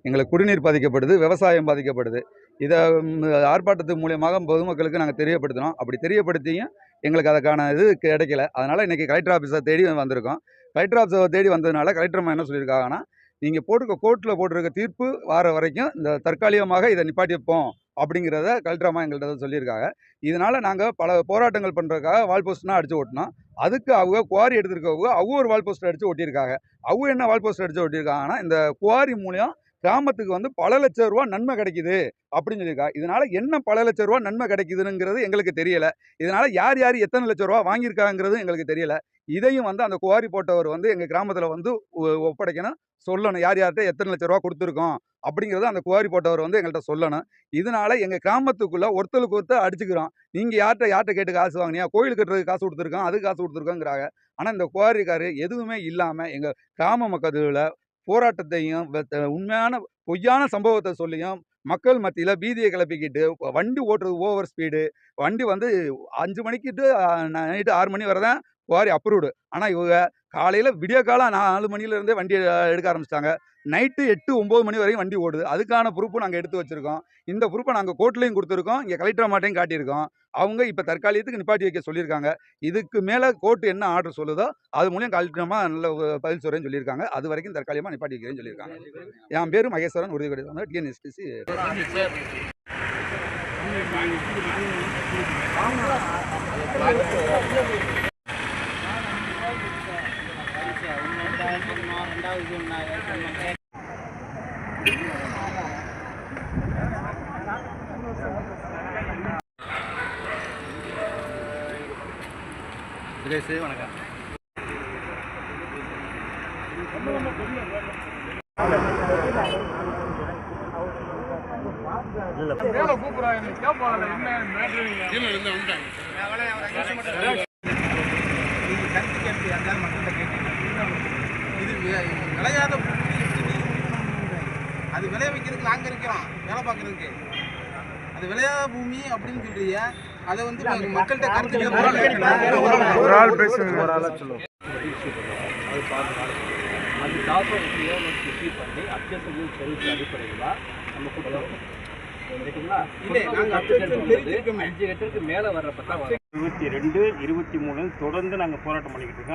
எங்களுக்கு குடிநீர் பாதிக்கப்படுது, விவசாயம் பாதிக்கப்படுது. இதை ஆர்ப்பாட்டத்து மூலியமாக பொதுமக்களுக்கு நாங்கள் தெரியப்படுத்தினோம். அப்படி தெரியப்படுத்தியும் எங்களுக்கு அதுக்கான இது கிடைக்கல. அதனால் இன்றைக்கி கலெக்டர் ஆஃபீஸை தேடி வந்திருக்கோம். கலெக்டர் ஆஃபீஸை தேடி வந்ததுனால கலெக்டர் அம்மா என்ன சொல்லியிருக்காங்கன்னா, நீங்கள் கோர்ட்டில் போட்டிருக்க தீர்ப்பு வார வரைக்கும் இந்த தற்காலிகமாக இதை நிப்பாட்டி வைப்போம் அப்படிங்கிறத கலெக்டர் அம்மா எங்கள்கிட்ட சொல்லியிருக்காங்க. இதனால் நாங்கள் பல போராட்டங்கள் பண்ணுறதுக்காக வால் போஸ்ட்னா அடித்து ஓட்டினோம். அதுக்கு அவங்க குவாரி எடுத்துருக்கவங்க ஒரு வால் போஸ்டர் அடித்து ஒட்டியிருக்காங்க. அவங்க என்ன வால் போஸ்டர் அடித்து ஒட்டியிருக்காங்கன்னா, இந்த குவாரி மூலியம் கிராமத்துக்கு பல லட்சம் ரூபா நன்மை கிடைக்குது அப்படின்னு சொல்லியிருக்காங்க. இதனால என்ன பல லட்சம் ரூபா நன்மை கிடைக்குதுங்கிறது எங்களுக்கு தெரியல. இதனால யார் யார் எத்தனை லட்சம் ரூபா வாங்கியிருக்காங்கிறது எங்களுக்கு தெரியல. இதையும் அந்த குவாரி போட்டவர் எங்கள் கிராமத்தில் ஒப்படைக்கணும், சொல்லணும். யார் யார்கிட்ட எத்தனை லட்சம் ரூபா கொடுத்துருக்கோம் அப்படிங்கிறத அந்த குவாரி போட்டவர் எங்கள்கிட்ட சொல்லணும். இதனால எங்கள் கிராமத்துக்குள்ளே ஒருத்தருக்கு ஒருத்தர் அடிச்சுக்கிறோம். நீங்கள் யார்கிட்ட கேட்டு காசு வாங்கினியா? கோயில் கட்டுறதுக்கு காசு கொடுத்துருக்கோம், அதுக்கு காசு கொடுத்துருக்கோங்கிறாங்க. ஆனால் இந்த குவாரிக்காரு எதுவுமே இல்லாமல் எங்கள் கிராம மக்களில் போராட்டத்தையும் உண்மையான பொய்யான சம்பவத்தை சொல்லியும் மக்கள் மத்தியில் பீதியை கிளப்பிக்கிட்டு வண்டி ஓட்டுறது ஓவர் ஸ்பீடு. வண்டி 5 மணிக்கு நைட்டு 6 மணி வரை தான் குவாரி அப்ரூவ்டு. ஆனால் இவங்க காலையில் விடிய காலம் 4 மணிலேருந்தே வண்டி எடுக்க ஆரம்பிச்சிட்டாங்க. நைட்டு 8, 9 மணி வரையும் வண்டி ஓடுது. அதுக்கான ப்ரூஃபும் நாங்கள் எடுத்து வச்சுருக்கோம். இந்த ப்ரூஃபை நாங்கள் கோர்ட்லேயும் கொடுத்துருக்கோம், இங்கே கலெக்டர் அம்மாட்டையும் காட்டியிருக்கோம். அவங்க இப்போ தற்காலிகத்துக்கு நிப்பாட்டி வைக்க சொல்லியிருக்காங்க. இதுக்கு மேலே கோர்ட்டு என்ன ஆர்டர் சொல்லுதோ அது மூலியம் கலெக்டர் அம்மா நல்ல பதில் சொல்கிறேன்னு சொல்லியிருக்காங்க. அது வரைக்கும் தற்காலிகமாக நிப்பாட்டி வைக்கிறேன்னு சொல்லியிருக்காங்க. என் பேர் மகேஸ்வரன், உறுதிப்படுத்தி டிஎன்எஸ்டிசி. வணக்கம். விளையாத அது விளைய வைக்கிறதுக்கு நாங்க இருக்கிறோம், வேலை பார்க்கறதுக்கு. அது விளையாத பூமி அப்படின்னு சொல்றீங்க. அதை மக்கள்கிட்ட கருத்து ஒரு ஆள் பேசுங்க, ஒரு ஆளா சொல்லுவோம். அந்த டாக்குமெண்ட்ஸையோ ரிசீவ் பண்ணி அக்செப்டபிள் சர்வீஸ் அடிப்படையில் நம்ம கொடுத்துருவோம். சரிங்களா? இல்லை, நாங்கள் 5 கட்டருக்கு மேலே வர்றப்ப 22, 23 தொடர்ந்து நாங்கள் போராட்டம் பண்ணிக்கிட்டு இருக்கோம்.